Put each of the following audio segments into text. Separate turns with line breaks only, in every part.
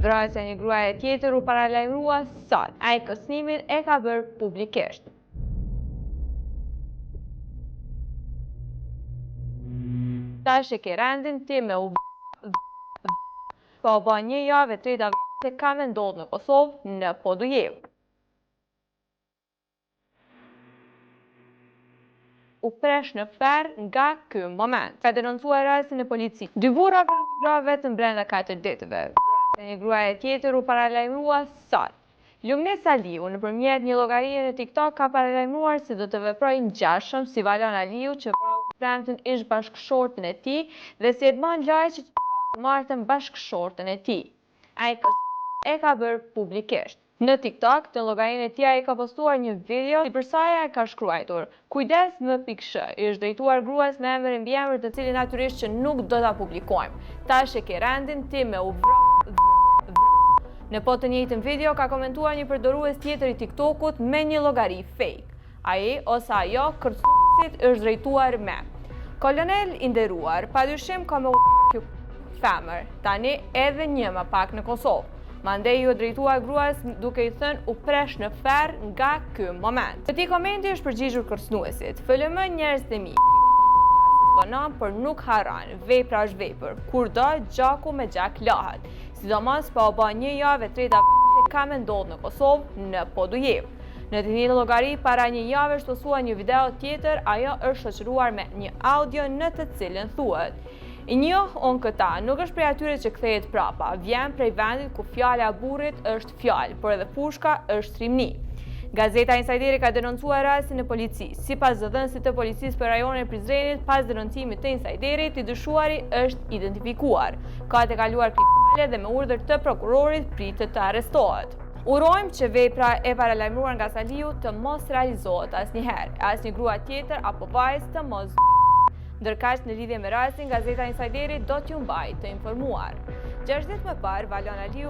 Vrasja e një gruaje tjetër u paralajmërua sot. Ai kërcënimin e ka bërë publikisht. Tash e ke rendin ti me u po bën një javë e treta se ka me ndodhë në Kosovë në Podujev. U presh në fer nga ky moment. Ka denoncuar rastin e policisë. 2 burra gra vetëm brenda 4 ditëve. Një gruaje tjetër u paralajmërua sot. Lumnes Aliu nëpërmjet një llogarie në TikTok ka paralajmëruar se do të veprojë ngjashëm si Valon Aliu që premten ish bashkëshortën e tij dhe si Edmond Laj që martën bashkëshortën e tij. Ai e ka bërë publikisht. Në TikTok, të llogarinë e tij ai ka postuar një video sipër saj ka shkruar: "Kujdes m.sh. Është drejtuar gruas me emër e mbiemër të cilin natyrisht që nuk do ta publikojmë. Tash e ke rendin ti me u Në po të njëjtën video ka komentuar një përdorues tjetër i TikTokut me një llogari fake. Ai ose ajo kërcënësit është drejtuar me: "Kolonel i nderuar, padyshim ka me kjo femër, tani edhe një më pak në Kosovë." Mandej ju drejtuar gruas duke i thënë u presh në fer nga ky moment. Këtij komenti është përgjigjur kërcënuesit: "FLM njerëz të mi, vonon por nuk harron, vepra është vepër, kur do gjaku me gjak lahet. Sidomos po bën një javë e treta se ka me ndodhë në Kosovë në Podujev." Në të njëjtën llogari para një jave shtosua një video tjetër, ajo është shoqëruar me një audio në të cilën thuhet: "I njoh on këta, nuk është prej atyre që kthehet prapa, vjen prej vendit ku fjala e burrit është fjalë, por edhe pushka është trimni." Gazeta Insajderi ka denoncuar rastin e policisë. Sipas zëdhënësit të policisë për rajonin e Prizrenit, pas denoncimit të Insajderit, i dyshuari është identifikuar. Ka të kaluar kriminale dhe me urdhër të prokurorit pritet të arrestohet. Urojmë që vepra e paralajmëruar nga Saliu të mos realizohet asnjëherë, asnjë grua tjetër apo vajzë të mos. Ndërkaq në lidhje me rastin, Gazeta Insajderi do t'ju mbajë të informuar. 6 ditë më parë, Valon Aliu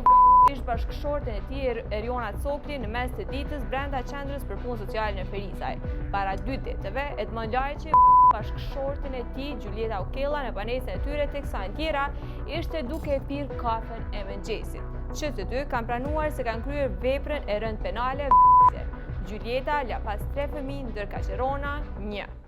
ish bashkëshortën e tij Eriona Cokli në mes të ditës brenda qendrës për punë sociale në Ferizaj. Para 2 ditëve, Edmond Lajçi bashkëshortën e tij Gjulieta Ukella në banesën e tyre teksa në tjera ishte duke e pirë kafen e mëngjesit. Që të dy kanë pranuar se kanë kryer veprën e rënd penale. Gjulieta la pas 3 fëmijë ndërkaq Erona 1.